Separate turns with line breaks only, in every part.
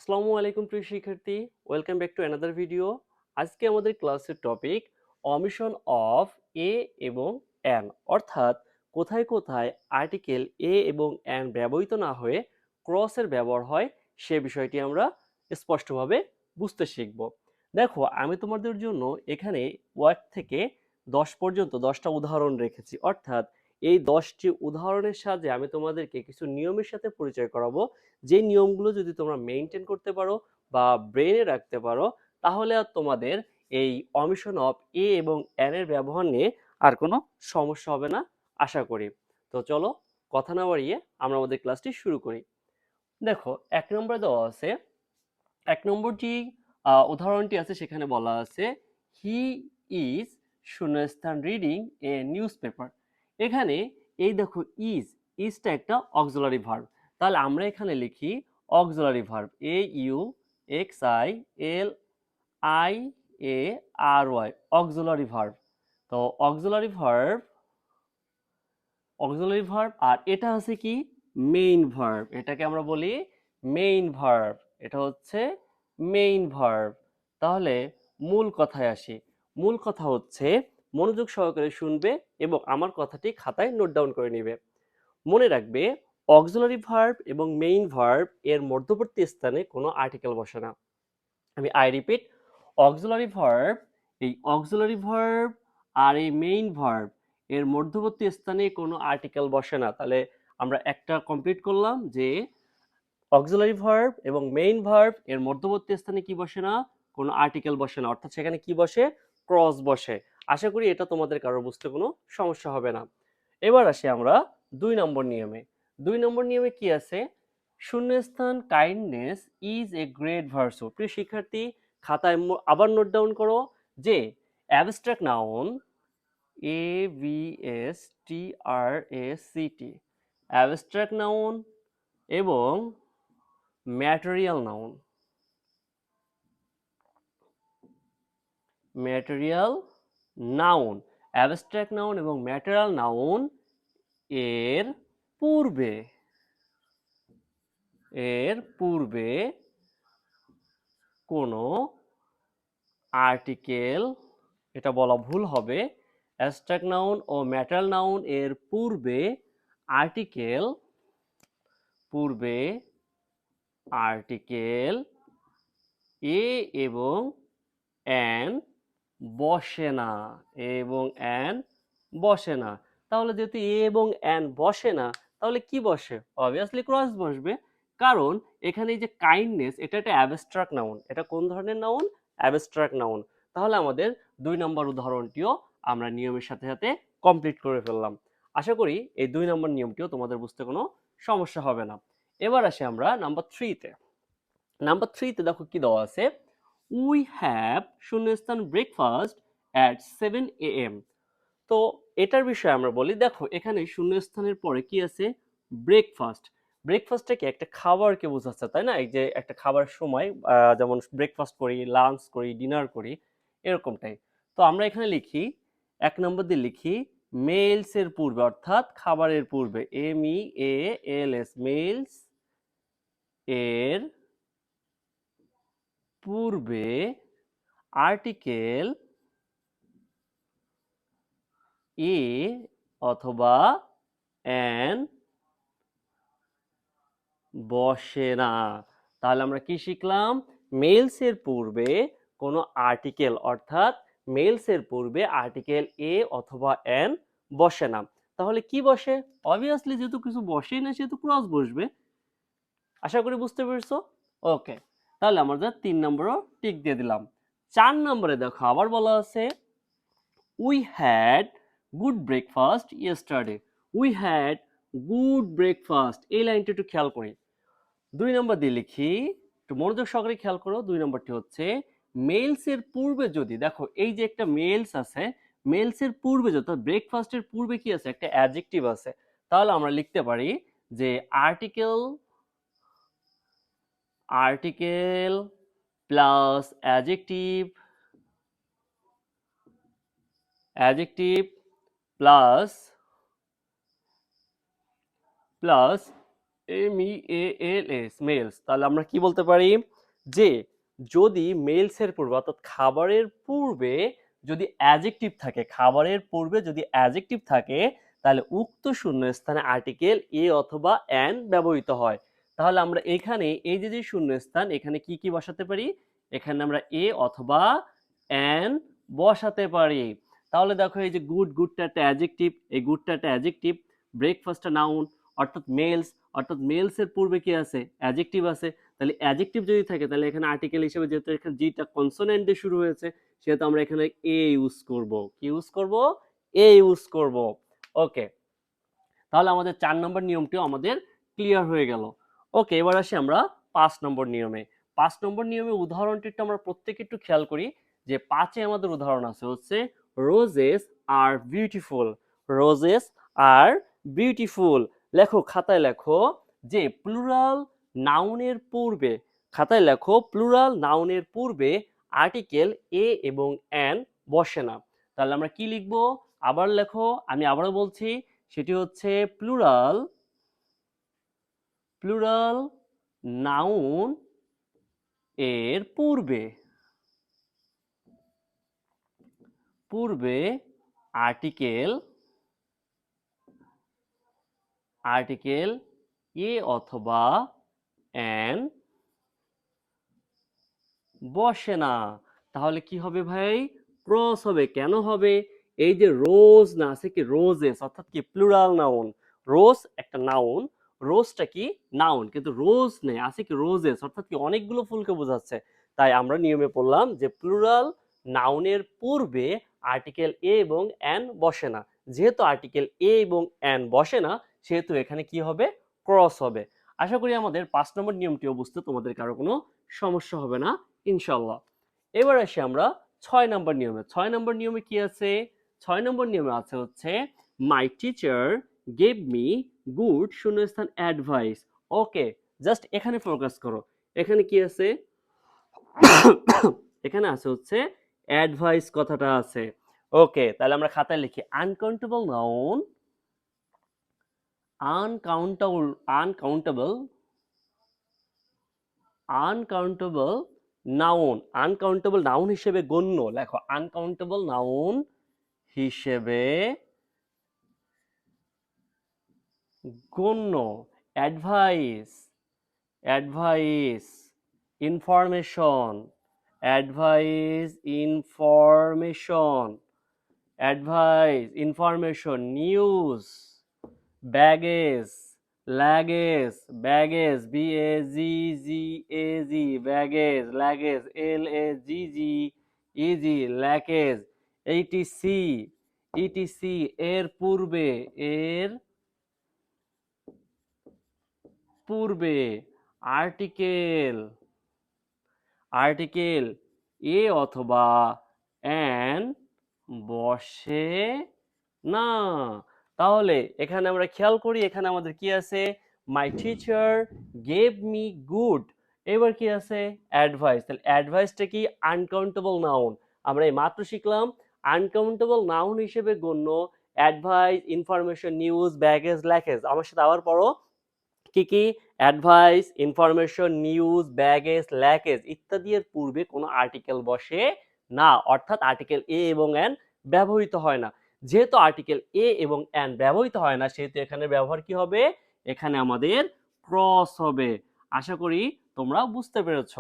আসসালামু আলাইকুম প্রিয় শিক্ষার্থী, welcome back to another video. আজকে আমাদের ক্লাসের টপিক অমিশন অফ এ এবং অ্যান, অর্থাৎ কোথায় কোথায় আর্টিকেল এ এবং অ্যান ব্যবহৃত না হয়ে ক্রসের ব্যবহার হয় সে বিষয়টি আমরা স্পষ্টভাবে বুঝতে শিখব। দেখো, আমি তোমাদের জন্য এখানে 1 থেকে 10 পর্যন্ত 10টা উদাহরণ রেখেছি, অর্থাৎ এই 10টি উদাহরণের সাহায্যে আমি তোমাদেরকে কিছু নিয়মের সাথে পরিচয় করাবো। যে নিয়মগুলো যদি তোমরা মেনটেন করতে পারো বা ব্রেনে রাখতে পারো, তাহলে আর তোমাদের এই অমিশন অফ এ এবং এন এর ব্যবহার নিয়ে আর কোনো সমস্যা হবে না আশা করি। তো চলো, কথা না বাড়িয়ে আমরা আমাদের ক্লাসটি শুরু করি। দেখো, 1 নম্বরে দেওয়া আছে, 1 নম্বর যে উদাহরণটি আছে সেখানে বলা আছে হি ইজ শূন্যস্থান রিডিং এ নিউজ পেপার। এখানে এই দেখো, ইজটা একটা অক্সিলারি ভার্ব। তাহলে আমরা এখানে লিখি auxiliary verb, A U X I L I A R Y, auxiliary verb. তো অক্সিলারি ভার্ব আর এটা হচ্ছে কি মেইন ভার্ব, এটাকে আমরা বলি মেইন ভার্ব। এটা হচ্ছে মেইন ভার্ব। তাহলে মূল কথায় আসি। মূল কথা হচ্ছে, মনোযোগ সহকারে শুনবে এবং আমার কথাটি খাতায় নোট ডাউন করে নেবে। মনে রাখবে, অক্সিলারি ভার্ব এবং মেইন ভার্ব এর মধ্যবর্তী স্থানে কোনো আর্টিকেল বসে না। আমি রিপিট, অক্সিলারি ভার্ব, এই অক্সিলারি ভার্ব আর এই মেইন ভার্ব এর মধ্যবর্তী স্থানে কোনো আর্টিকেল বসে না। তাহলে আমরা একটা কমপ্লিট করলাম যে অক্সিলারি ভার্ব এবং মেইন ভার্ব এর মধ্যবর্তী স্থানে কি বসে না, কোনো আর্টিকেল বসে না, অর্থাৎ সেখানে কি বসে, ক্রস বসে। আশা করি এটা তোমাদের কারো বুঝতে কোনো সমস্যা হবে না। এবার আসি আমরা 2 নম্বর নিয়মে। 2 নম্বর নিয়মে কি আছে, শূন্যস্থান kindness is a great virtue. প্রিয় শিক্ষার্থী, খাতায় আবার নোট ডাউন করো যে abstract noun, A V S T R A C T, abstract noun এবং ম্যাটেরিয়াল নাউন, অ্যাবস্ট্রাক্ট নাউন এবং ম্যাটেরিয়াল নাউন এর পূর্বে কোনো আর্টিকেল, এটা বলা ভুল হবে, অ্যাবস্ট্রাক্ট নাউন ও ম্যাটেরিয়াল নাউন এর পূর্বে আর্টিকেল এ এবং অ্যান বসে না। তাহলে যেহেতু এ এবং অ্যান বসে না, তাহলে কি বসে? অবভিয়াসলি ক্রস বসবে। কারণ এখানে এই যে কাইন্ডনেস, এটা একটা অ্যাবস্ট্রাক্ট নাউন। এটা কোন ধরনের নাউন? Abstract noun. তাহলে আমাদের 2 নম্বর উদাহরণটিও আমরা নিয়মের সাথে সাথে কমপ্লিট করে ফেললাম। আশা করি এই 2 নম্বর নিয়মটিও তোমাদের বুঝতে কোনো সমস্যা হবে না। এবার আসি আমরা নাম্বার 3 তে। নাম্বার 3 তে দেখো কি দেওয়া আছে, উই হ্যাভ শূন্যস্থান ব্রেকফাস্ট অ্যাট 7 AM। তো এটার বিষয়ে আমরা বলি, দেখো এখানে শূন্যস্থানের পরে কি আছে, ব্রেকফাস্ট। ব্রেকফাস্টটা কি একটা খাবারকে বোঝাচ্ছে, তাই না? এই যে একটা খাবার সময় যেমন ব্রেকফাস্ট করি, লাঞ্চ করি, ডিনার করি, এরকমটাই। তো আমরা এখানে লিখি, 1 নম্বর দিয়ে লিখি মেলস এর পূর্বে, অর্থাৎ খাবারের পূর্বে, MEALS, মেলস এর পূর্বে আর্টিকেল এ অথবা অ্যান বসে না। তাহলে আমরা কি শিখলাম? মেলস এর পূর্বে কোনো আর্টিকেল, অর্থাৎ মেলস এর পূর্বে আর্টিকেল এ অথবা অ্যান বসে না। তাহলে কি বসে? অবভিয়াসলি যেহেতু কিছু বসেই না, সেহেতু ক্রস বসবে। আশা করি বুঝতে পেরেছো। ওকে, তাহলে আমরা 3 নম্বরও টিক দিয়ে দিলাম। 4 নম্বরে দেখো আবার বলা আছে, we had good breakfast yesterday. We had good breakfast, এই লাইনটা একটু খেয়াল করি। 2 নম্বর দিয়ে লিখি, একটু মনোযোগ সহকারে খেয়াল করো। 2 নম্বরটি হচ্ছে মেলস এর পূর্বে যদি, দেখো এই যে একটা মেলস আছে, মেলস এর পূর্বে যদি, ব্রেকফাস্টের পূর্বে কি আছে, একটা অ্যাডজেক্টিভ আছে। তাহলে আমরা লিখতে পারি যে article plus adjective plus MEALS, মেলস। তাহলে আমরা কি বলতে পারি, যে যদি মেলসের পূর্বে অর্থাৎ খাবারের পূর্বে যদি অ্যাডজেক্টিভ থাকে, খাবারের পূর্বে যদি অ্যাডজেক্টিভ থাকে, তাহলে উক্ত শূন্যস্থানে আর্টিকেল এ অথবা অ্যান ব্যবহৃত হয়। তাহলে আমরা এখানে এই যে শূন্যস্থান, এখানে কি কি বসাতে পারি? এখানে আমরা এ অথবা অ্যান বসাতে পারি। তাহলে দেখো এই যে গুড, গুডটা একটা অ্যাডজেক্টিভ, এই গুডটা একটা অ্যাডজেক্টিভ, ব্রেকফাস্টটা নাউন অর্থাৎ মেলস, অর্থাৎ মেলসের পূর্বে কি আছে? অ্যাডজেক্টিভ আছে। তাহলে অ্যাডজেক্টিভ যদি থাকে তাহলে এখানে আর্টিকেল হিসেবে যেহেতু এখানে জিটা কনসোনেন্ট দিয়ে শুরু হয়েছে, সেহেতু আমরা এখানে এ ইউজ করব। কি ইউজ করব? এ ইউজ করব। ওকে, তাহলে আমাদের 4 নম্বর নিয়মটিও আমাদের ক্লিয়ার হয়ে গেল। ওকে, এবার আসি আমরা 5 নম্বর নিয়মে। 5 নম্বর নিয়মে উদাহরণটি একটু আমরা প্রত্যেকে একটু খেয়াল করি যে 5-এ আমাদের উদাহরণ আছে হচ্ছে রোজেস আর বিউটিফুল। রোজেস আর বিউটিফুল। লেখো, খাতায় লেখো যে প্লুরাল নাউনের পূর্বে, খাতায় লেখো প্লুরাল নাউনের পূর্বে আর্টিকেল এ এবং অ্যান বসে না। তাহলে আমরা কি লিখবো? আবার লেখো, আমি আবারও বলছি, সেটি হচ্ছে প্লুরাল, প্লুরাল নাউন এর পূর্বে, পূর্বে আর্টিকেল, আর্টিকেল এ অথবা অ্যান বসে না। তাহলে কি হবে ভাই? ক্রস হবে। কেন হবে? এই যে রোজ না আছে কি রোজেস, অর্থাৎ কি প্লুরাল নাউন। রোজ একটা নাউন, রোজটা কি নাউন, কিন্তু রোজ নেই, আছে কি রোজেস, অর্থাৎ কি অনেকগুলো ফুলকে বোঝাচ্ছে। তাই আমরা নিয়মে পড়লাম যে প্লুরাল নাউনের পূর্বে আর্টিকেল এ এবং অ্যান বসে না। যেহেতু আর্টিকেল এ এবং অ্যান বসে না, সেহেতু এখানে কি হবে? ক্রস হবে। আশা করি আমাদের 5 নম্বর নিয়মটিও বুঝতে তোমাদের কারো কোনো সমস্যা হবে না ইনশাল্লাহ। এবার আসি আমরা 6 নম্বর নিয়মে। 6 নম্বর নিয়মে কি আছে? 6 নম্বর নিয়মে আছে হচ্ছে my teacher gave me good শূন্যস্থান অ্যাডভাইস। ওকে, জাস্ট এখানে ফোকাস করো। এখানে কি আছে? এখানে আছে হচ্ছে অ্যাডভাইস কথাটা আছে। ওকে, তাহলে আমরা খাতায় লিখি uncountable noun, uncountable, uncountable, uncountable noun, uncountable noun হিসেবে গণ্য। লেখো, আনকাউন্টেবল নাউন হিসেবে গণ্য। Advice, advice, information, advice, information, advice, information, news, baggage, luggage, baggage, BAGGAG, baggage, luggage, LAGGEG, ল্যাকেজ, ETC, ETC, এর পূর্বে, এর পূর্বে, আর্টিকেল, আর্টিকেল এ অথবা অ্যান বসে না। তাহলে এখানে আমরা খেয়াল করি, এখানে আমাদের কি আছে? My teacher gave me good. এবার কি আছে? অ্যাডভাইস। তাহলে অ্যাডভাইসটা কি? Uncountable noun. আমরা এই মাত্র শিখলাম আনকাউন্টেবল নাউন হিসেবে গণ্য অ্যাডভাইস, ইনফরমেশন, নিউজ, ব্যাগেজ, ল্যাকেজ। আমার সাথে আবার পড়ো, কি কি? অ্যাডভাইস, ইনফরমেশন, নিউজ, ব্যাগেজ, ল্যাকেজ ইত্যাদি এর পূর্বে কোনো আর্টিকেল বসে না, অর্থাৎ আর্টিকেল এ এবং অ্যান ব্যবহৃত হয় না। যেহেতু আর্টিকেল এ এবং অ্যান ব্যবহৃত হয় না, সেহেতু এখানে ব্যবহার কি হবে? এখানে আমাদের ক্রস হবে। আশা করি তোমরা বুঝতে পেরেছ।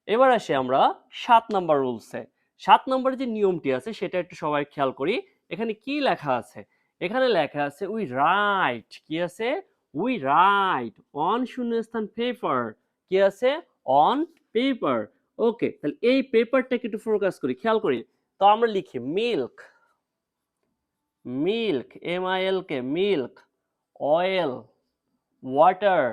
এবার আসি আমরা 7 নাম্বার রুলসে। 7 নম্বরে যে নিয়মটি আছে সেটা একটু সবাই খেয়াল করি। এখানে কি লেখা আছে? এখানে লেখা আছে উই রাইট, কি আছে? উই রাইট অন শূন্যস্থান পেপার। কি আছে? On paper. ওকে, তাহলে এই পেপারটাকে একটু ফোকাস করি, খেয়াল করি। তো আমরা লিখি milk, milk, MILK, milk, oil, water.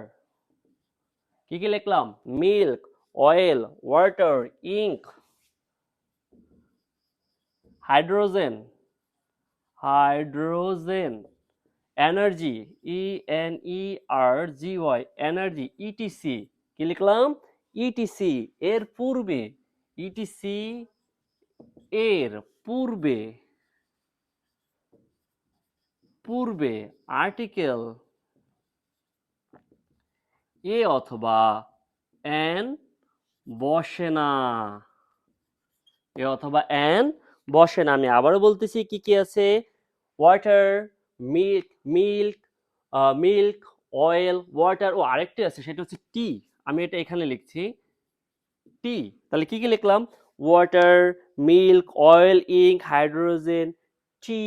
কি কি লিখলাম? Milk, oil, water, ink, hydrogen, hydrogen, energy, ENERGY, energy, ETC। কি লিখলাম? ETC এর পূর্বে, ETC এর পূর্বে, পূর্বে আর্টিকেল এ অথবা অ্যান বসে না, এ অথবা অ্যান বসে না। আমি আবারও বলতেছি কি কি আছে, water, milk, milk, oil, water, ও আরেকটি আছে সেটা হচ্ছে টি। আমি এটা এখানে লিখছি টি। তাহলে কি কি লিখলাম, water, milk, oil, ink, hydrogen, tea,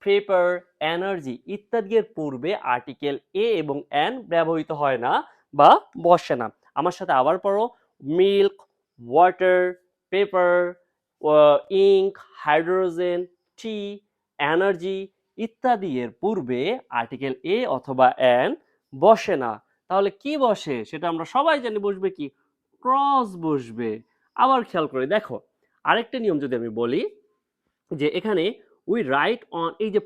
paper, energy ইত্যাদি এর পূর্বে আর্টিকেল এ এবং এন ব্যবহৃত হয় না বা বসে না। আমার সাথে আবার পড়ো, milk, water, paper, ink, hydrogen, tea, energy ইত্যাদি এর পূর্বে আর্টিকেল এ অথবা এন বসে না। তাহলে কি বসে সেটা আমরা সবাই জানি, বসবে কি, ক্রস বসবে। আবার খেয়াল করে দেখো, আরেকটা নিয়ম যদি আমি বলি, যে এখানে উই রাইট অন, এই যে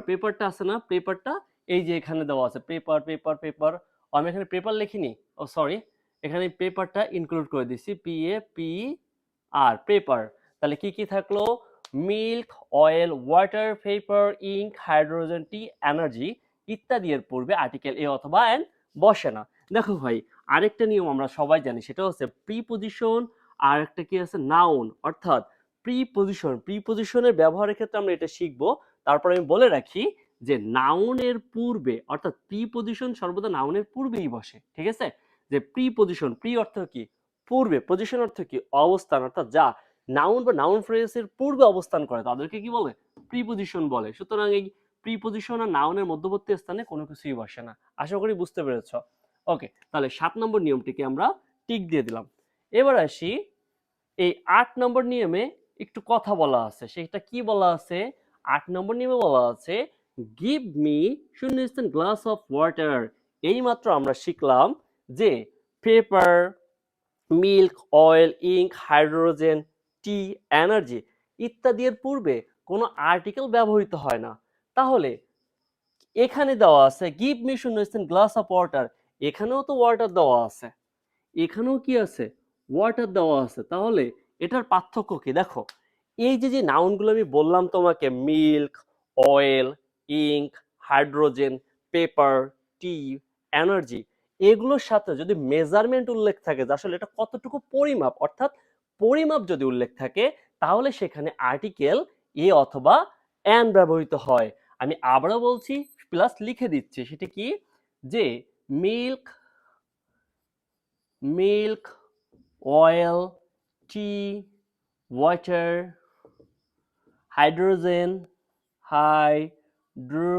পেপারটা আছে না, পেপারটা এই যে এখানে দেওয়া আছে, পেপার, আমি এখানে পেপার লিখিনি, ও সরি, এখানে পেপারটা ইনক্লুড করে দিচ্ছি, PAPR, পেপার। তাহলে কি কি থাকলো, milk, oil, water, paper, ink, hydrogen, tea, energy ইত্যাদি এর পূর্বে আর্টিকেল এ অথবা এন বসে না। দেখো ভাই, আরেকটা নিয়ম আমরা সবাই জানি, সেটা হচ্ছে প্রিপজিশন, আর একটা কি আছে, নাউন। অর্থাৎ প্রিপজিশনের ব্যবহারের ক্ষেত্রে আমরা এটা শিখবো। তারপর আমি বলে রাখি যে নাউনের পূর্বে, অর্থাৎ প্রিপজিশন সর্বদা নাউনের পূর্বেই বসে, ঠিক আছে। যে প্রিপজিশন, প্রি অর্থ কি, পূর্বে, পজিশন অর্থ কি, অবস্থান, অর্থাৎ যা নাউন বা নাউন ফ্রেজের পূর্বে অবস্থান করে তাদেরকে কি বলে, প্রিপজিশন বলে। সুতরাং এই প্রিপজিশন আর নাউনের মধ্যবর্তী স্থানে কোনো কিছুই বসে না। আশা করি বুঝতে পেরেছ। ওকে, তাহলে 7 নম্বর নিয়মটিকে আমরা টিক দিয়ে দিলাম। এবার আসি এই 8 নম্বর নিয়মে একটু কথা বলা আছে, সেটা কি বলা আছে, 8 নম্বর নিয়মে বলা আছে, গিভ মি শূন্যস্থান গ্লাস অফ ওয়াটার। এইমাত্র আমরা শিখলাম যে paper, milk, oil, ink, hydrogen, tea, energy ইত্যাদি এর পূর্বে কোনো আর্টিকেল ব্যবহৃত হয় না। তাহলে এখানে দেওয়া আছে গিভ মি শূন্যস্থান গ্লাস অফ ওয়াটার, এখানেও তো ওয়াটার দেওয়া আছে, এখানেও কি আছে, ওয়াটার দেওয়া আছে। তাহলে এটার পার্থক্য কি দেখো, এই যে যে নাউনগুলো আমি বললাম তোমাকে, milk, oil, ink, hydrogen, paper, tea, energy, এগুলোর সাথে যদি মেজারমেন্ট উল্লেখ থাকে, যে আসলে এটা কতটুকু পরিমাপ, অর্থাৎ পরিমাপ যদি উল্লেখ থাকে, তাহলে সেখানে আর্টিকেল এ অথবা এন ব্যবহৃত হয়। আমি আবারও বলছি, প্লাস লিখে দিচ্ছি, সেটা কি, যে মিল্ক, মিল্ক, অয়েল, টি, ওয়াটার, হাইড্রোজেন, হাইড্রোজেন,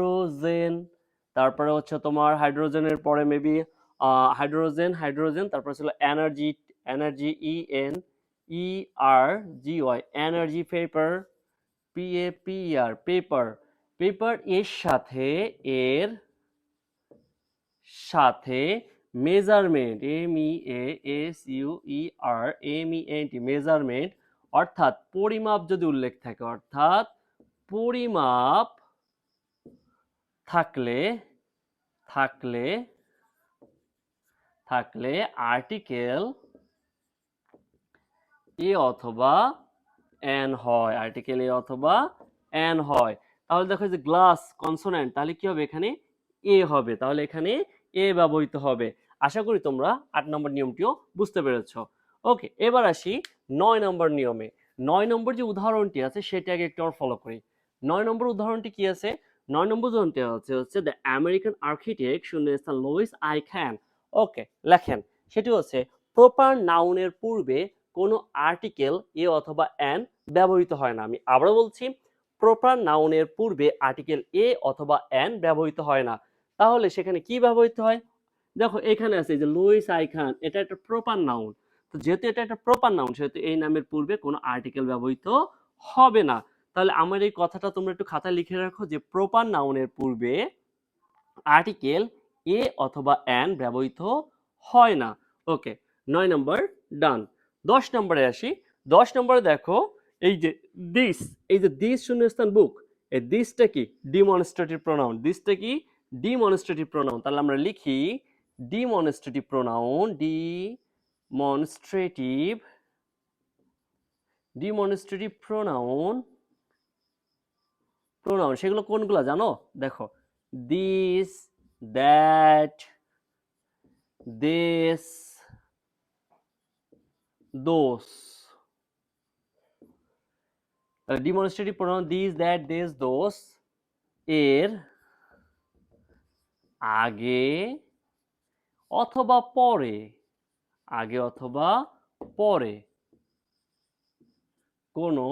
তারপরে হচ্ছে তোমার হাইড্রোজেনের পরে মেবি হাইড্রোজেন, তারপরে ছিল energy, ENERGY, energy, paper, paper, paper এর সাথে, এর সাথে মেজারমেন্ট, MEASUER, মেজারমেন্ট, অর্থাৎ পরিমাপ যদি উল্লেখ থাকে, অর্থাৎ পরিমাপ থাকলে থাকলে থাকলে আর্টিকেল এ অথবা এন হয়, আর্টিকেল এ অথবা এন হয়। তাহলে দেখো যে গ্লাস কনসোনেন্ট, তাহলে কি হবে, এখানে এ হবে, তাহলে এখানে এ ব্যবহৃত হবে। আশা করি তোমরা 8 নম্বর নিয়মটিও বুঝতে পেরেছ। ওকে, এবার আসি 9 নম্বর নিয়মে। 9 নম্বর যে উদাহরণটি আছে সেটাকে একটু আমরা ফলো করি। 9 নম্বর উদাহরণটি কি আছে, 9 নম্বর উদাহরণটি হচ্ছে দ্য আমেরিকান আর্কিটেক্ট শূন্যস্থান লুইস আই ক্যান। ওকে, লেখেন, সেটি হচ্ছে প্রপার নাউনের পূর্বে কোনো আর্টিকেল এ অথবা এন ব্যবহৃত হয় না। আমি আবারও বলছি, প্রপার নাউনের পূর্বে আর্টিকেল এ অথবা এন ব্যবহৃত হয় না। তাহলে সেখানে কি ব্যবহৃত হয়, দেখো এখানে আছে যে লুইস আই খান, এটা একটা প্রপার নাউন। তো যেহেতু এটা একটা প্রপার নাউন, সেহেতু এই নামের পূর্বে কোনো আর্টিকেল ব্যবহৃত হবে না। তাহলে আমার এই কথাটা তোমরা একটু খাতায় লিখে রাখো, যে প্রপার নাউনের পূর্বে আর্টিকেল এ অথবা এন ব্যবহৃত হয় না। ওকে, 9 নম্বর ডান। 10 নম্বরে আসি। 10 নম্বরে দেখো, এই যে দিস, এই যে দিস শূন্যস্থান বুক, এই দিসটা কি, ডিমনস্ট্রেটিভ প্রোনাউন, দিসটা কি, ডিমনস্ট্রেটিভ প্রোনাউন। তাহলে আমরা লিখি ডিমনস্ট্রেটিভ প্রোনাউন, ডিমনস্ট্রেটিভ প্রোনাউন, সেগুলো কোনগুলো জানো, দেখো, this, that, this, those. Demonstrative pronoun this, that, দেস, দোস এর আগে অথবা পরে, আগে অথবা পরে কোনো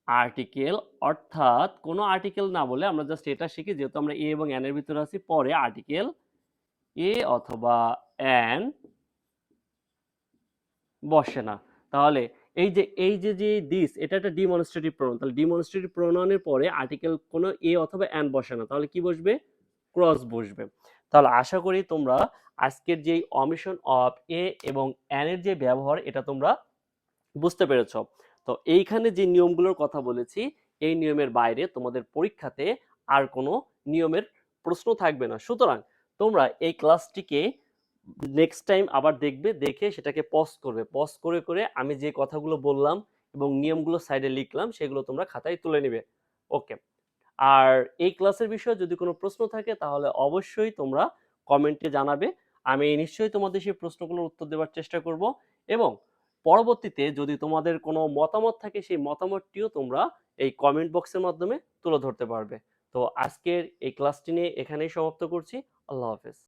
আর্টিকেল, অর্থাৎ কোনো আর্টিকেল না বলে আমরা জাস্ট এটা শিখি, যেহেতু আমরা এ এবং এন এর ভিতরে আছি, পরে আর্টিকেল এ অথবা এন বসে না। তাহলে এই যে দিস, এটা একটা ডিমনস্ট্রেটিভ প্রোনাউন, তাহলে ডিমনস্ট্রেটিভ প্রোনাউনের পরে আর্টিকেল কোনো এ অথবা এন বসে না, তাহলে কি বসবে? ক্রস বসবে। তাহলে আশা করি তোমরা আজকের যেই অমিশন অফ এ এবং এন এর যে ব্যবহার, এটা তোমরা বুঝতে পেরেছ। তো এইখানে যে নিয়মগুলোর কথা বলেছি, এই নিয়মের বাইরে তোমাদের পরীক্ষাতে আর কোনো নিয়মের প্রশ্ন থাকবে না। সুতরাং তোমরা এই ক্লাসটিকে নেক্সট টাইম আবার দেখবে, দেখে সেটাকে পজ করবে, পজ করে করে আমি যে কথাগুলো বললাম এবং নিয়মগুলো সাইডে লিখলাম, সেগুলো তোমরা খাতায় তুলে নিবে। ওকে। আর এই ক্লাসের বিষয়ে যদি কোনো প্রশ্ন থাকে তাহলে অবশ্যই তোমরা কমেন্টে জানাবে। আমি নিশ্চয়ই তোমাদের সেই প্রশ্নগুলোর উত্তর দেওয়ার চেষ্টা করব, এবং পরবর্তীতে যদি তোমাদের কোনো মতামত থাকে সেই মতামতটিও তোমরা এই কমেন্ট বক্সের মাধ্যমে তুলে ধরতে পারবে। তো আজকের এই ক্লাসটি নিয়ে এখানেই সমাপ্ত করছি। আল্লাহ হাফেজ।